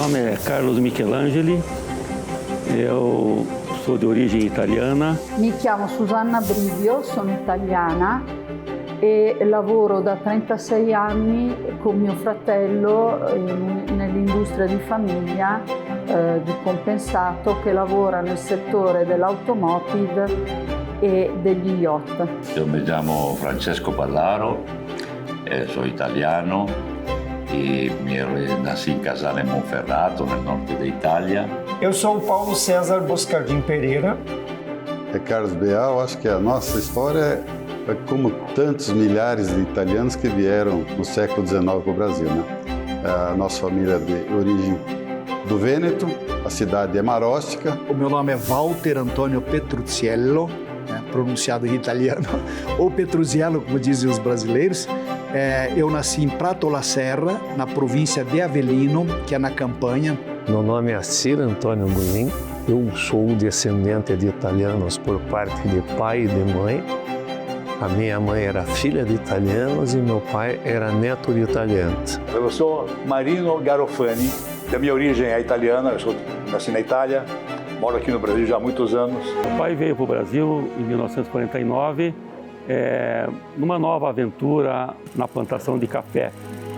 nome é Carlos Michelangeli, eu sou de origem italiana. Mi chiamo Susanna Brivio, sono italiana e lavoro da 36 anni con mio fratello nell'industria di famiglia di compensato che lavora nel settore dell'automotive e degli yacht. Io mi chiamo Francesco Pallaro, sono italiano e nasci in Casale Monferrato, nel nord d'Italia. Eu sou o Paulo César Boscardim Pereira. É Carlos Beal. Acho que a nossa história é como tantos milhares de italianos que vieram no século XIX para o Brasil, né? A nossa família é de origem do Vêneto, a cidade é Marostica. O meu nome é Walter Antônio Petrucciello, né, pronunciado em italiano, ou Petruziello, como dizem os brasileiros. Eu nasci em Prato la Serra, na província de Avellino, que é na Campanha. Meu nome é Cir Antônio Bulim, eu sou descendente de italianos por parte de pai e de mãe. A minha mãe era filha de italianos e meu pai era neto de italianos. Eu sou Marino Garofani, da minha origem é italiana, eu nasci na Itália, moro aqui no Brasil já há muitos anos. Meu pai veio para o Brasil em 1949, numa nova aventura na plantação de café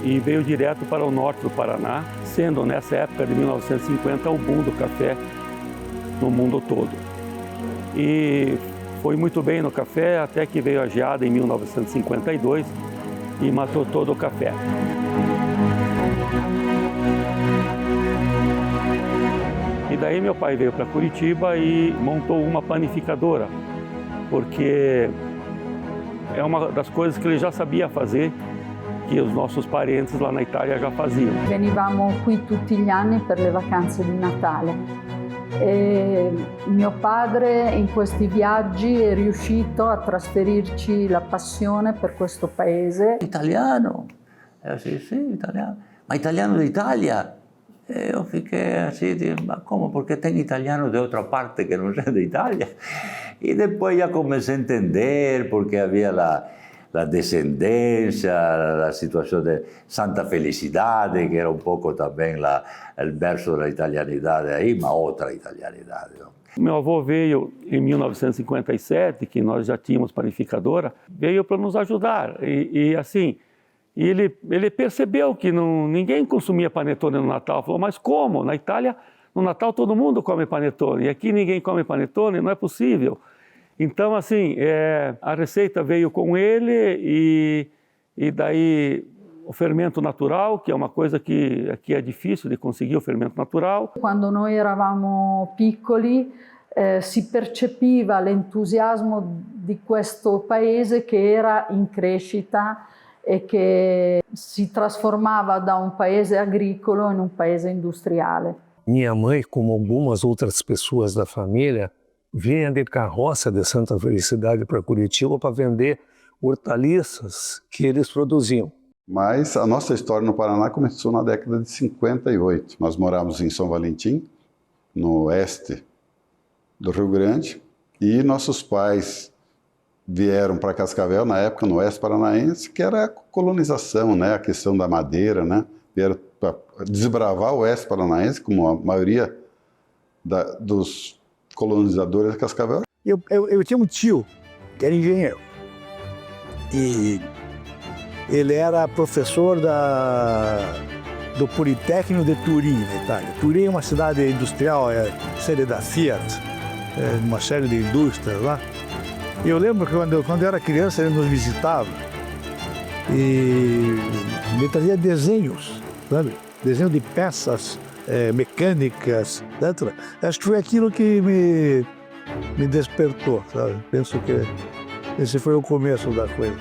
e veio direto para o norte do Paraná, sendo nessa época de 1950 o boom do café no mundo todo. E foi muito bem no café até que veio a geada em 1952 e matou todo o café. E daí meu pai veio para Curitiba e montou uma panificadora, porque é uma das coisas que ele já sabia fazer, que os nossos parentes lá na Itália já faziam. Venivamo qui tutti gli anni per le vacanze di Natale. E mio padre in questi viaggi è riuscito a trasferirci la passione per questo paese. Italiano? Sì, italiano. Ma italiano d'Italia? Eu fiquei assim, mas como? Porque tem italiano de outra parte que não é de Itália? E depois já comecei a entender, porque havia la descendência, a situação de Santa Felicidade, que era um pouco também o berço da italianidade aí, mas outra italianidade. Não? Meu avô veio em 1957, que nós já tínhamos panificadora, veio para nos ajudar. E assim, ele percebeu que ninguém consumia panetone no Natal. Falou, mas como? Na Itália, no Natal todo mundo come panetone, e aqui ninguém come panetone, não é possível. Então, assim, a receita veio com ele e daí o fermento natural, que é uma coisa que aqui é difícil de conseguir, o fermento natural. Quando noi eravamo piccoli si percepiva l'entusiasmo di questo paese che era in crescita e che si trasformava da un paese agricolo in un paese industriale. Minha mãe, como algumas outras pessoas da família, vinha de carroça de Santa Felicidade para Curitiba para vender hortaliças que eles produziam. Mas a nossa história no Paraná começou na década de 58. Nós morávamos em São Valentim, no oeste do Rio Grande, e nossos pais vieram para Cascavel, na época no oeste paranaense, que era a colonização, né? A questão da madeira, né? Vieram para desbravar o oeste paranaense, como a maioria dos colonizadores de Cascavel. Eu tinha um tio que era engenheiro e ele era professor do Politécnico de Turim, na Itália. Turim é uma cidade industrial, sede da Fiat, uma série de indústrias lá. E eu lembro que quando eu era criança ele nos visitava e me trazia desenhos, sabe? Desenho de peças mecânicas, etc. Acho que foi aquilo que me despertou, sabe? Penso que esse foi o começo da coisa.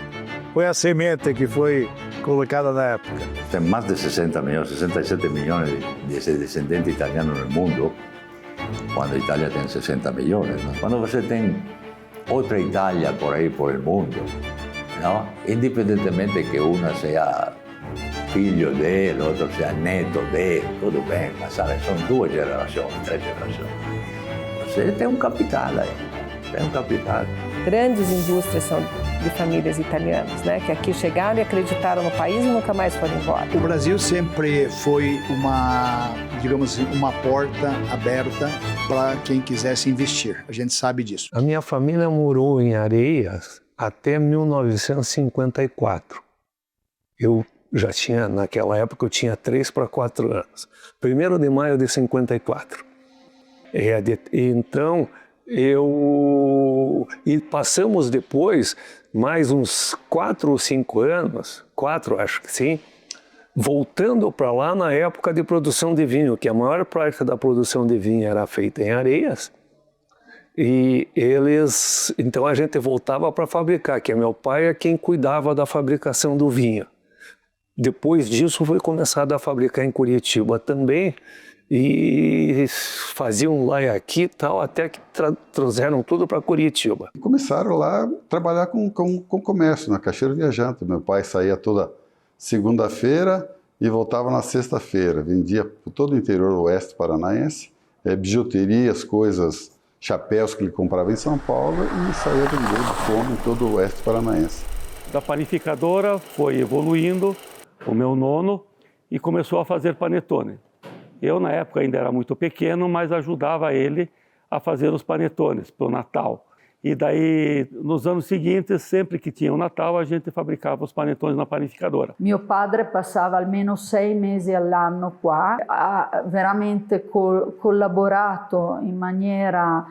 Foi a semente que foi colocada na época. Tem mais de 60 milhões, 67 milhões de descendentes italianos no mundo, quando a Itália tem 60 milhões. Não? Quando você tem outra Itália por aí, por el mundo, não? Independentemente que uma seja filho dele, outro seja neto dele, tudo bem, mas sabe, são 2 gerações, 3 gerações. Você tem um capital aí, tem um capital. Grandes indústrias são de famílias italianas, né? Que aqui chegaram e acreditaram no país e nunca mais foram embora. O Brasil sempre foi digamos assim, uma porta aberta para quem quisesse investir. A gente sabe disso. A minha família morou em Areias até 1954. Eu já tinha, naquela época, eu tinha 3 para 4 anos. 1º de maio de 54. Então, e passamos depois mais uns 4 ou 5 anos, 4 acho que sim, voltando para lá na época de produção de vinho, que a maior parte da produção de vinho era feita em Areias. E então a gente voltava para fabricar, que meu pai é quem cuidava da fabricação do vinho. Depois disso foi começado a fabricar em Curitiba também, e faziam lá e aqui e tal, até que trouxeram tudo para Curitiba. Começaram lá a trabalhar com comércio, na caixeira viajante. Meu pai saía toda segunda-feira e voltava na sexta-feira. Vendia por todo o interior oeste paranaense, bijuterias, coisas, chapéus que ele comprava em São Paulo e saía vendendo fome em todo o oeste paranaense. Da panificadora foi evoluindo o meu nono e começou a fazer panetone. Eu, na época, ainda era muito pequeno, mas ajudava ele a fazer os panetones para o Natal. E daí, nos anos seguintes, sempre que tinha o Natal, a gente fabricava os panetones na panificadora. Mio padre passava almeno 6 mesi all'anno qua, ha veramente collaborato in maniera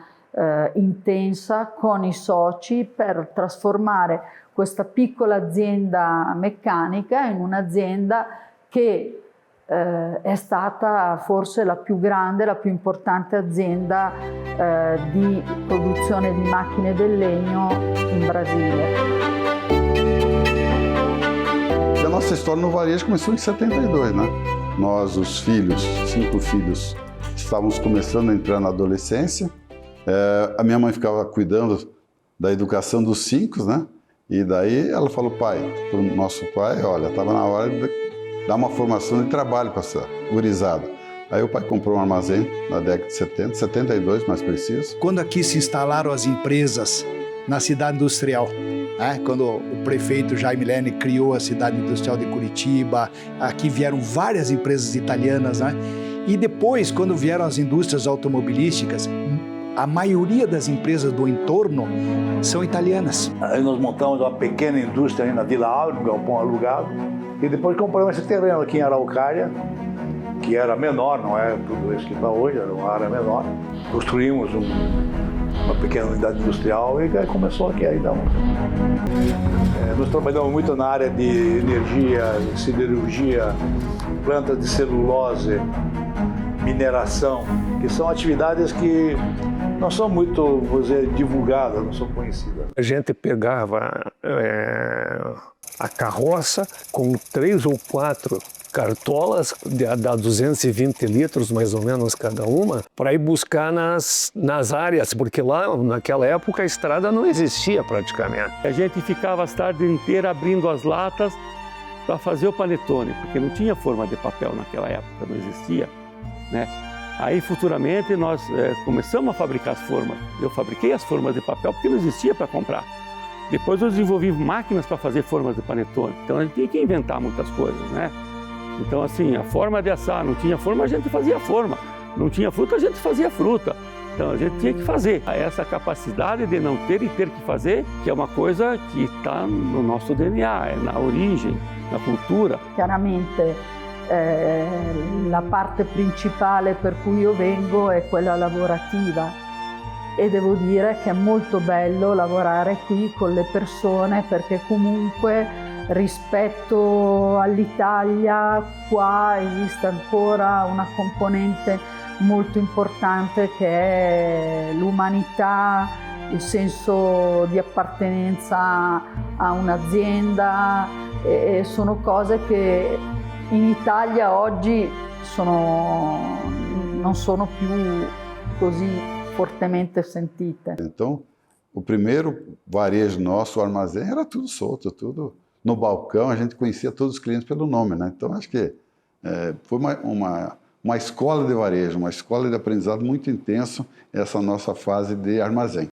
intensa con i soci per trasformare questa piccola azienda meccanica in un'azienda che è stata forse la più grande, la più importante azienda di produzione di macchine del legno in Brasile. A nossa história no varejo começou em 72, né? Nós, os filhos, 5 filhos, estávamos começando a entrar na adolescência. A minha mãe ficava cuidando da educação dos 5, né? E daí ela falou, pai, para o nosso pai, olha, estava na hora de dar uma formação de trabalho para essa gurizada. Aí o pai comprou um armazém na década de 70, 72 mais preciso. Quando aqui se instalaram as empresas na cidade industrial, né? Quando o prefeito Jaime Lerner criou a cidade industrial de Curitiba, aqui vieram várias empresas italianas, né? E depois, quando vieram as indústrias automobilísticas, a maioria das empresas do entorno são italianas. Aí nós montamos uma pequena indústria aí na Vila Áurea, no galpão alugado, e depois compramos esse terreno aqui em Araucária, que era menor, não é tudo isso que está hoje, era uma área menor. Construímos uma pequena unidade industrial e aí começou aqui aí dar nós trabalhamos muito na área de energia, siderurgia, plantas de celulose, mineração, que são atividades que não são muito, vou dizer, divulgadas, não são conhecidas. A gente pegava a carroça com 3 ou 4 cartolas, dá 220 litros mais ou menos cada uma, para ir buscar nas áreas, porque lá naquela época a estrada não existia praticamente. A gente ficava as tardes inteiras abrindo as latas para fazer o panetone, porque não tinha forma de papel naquela época, não existia, né? Aí futuramente nós começamos a fabricar as formas. Eu fabriquei as formas de papel porque não existia para comprar. Depois eu desenvolvi máquinas para fazer formas de panetone. Então a gente tinha que inventar muitas coisas, né? Então assim, a forma de assar, não tinha forma, a gente fazia forma. Não tinha fruta, a gente fazia fruta. Então a gente tinha que fazer. Essa capacidade de não ter e ter que fazer, que é uma coisa que está no nosso DNA, é na origem, na cultura. Chiaramente la parte principale per cui io vengo è quella lavorativa e devo dire che è molto bello lavorare qui con le persone perché comunque rispetto all'Italia qua esiste ancora una componente molto importante che è l'umanità, il senso di appartenenza a un'azienda e sono cose che in Italia oggi non sono più così fortemente sentite. Então, o primeiro varejo nosso, o armazém, era tudo solto, tudo no balcão, a gente conhecia todos os clientes pelo nome, né? Então, acho que foi uma escola de varejo, uma escola de aprendizado muito intenso, essa nossa fase de armazém.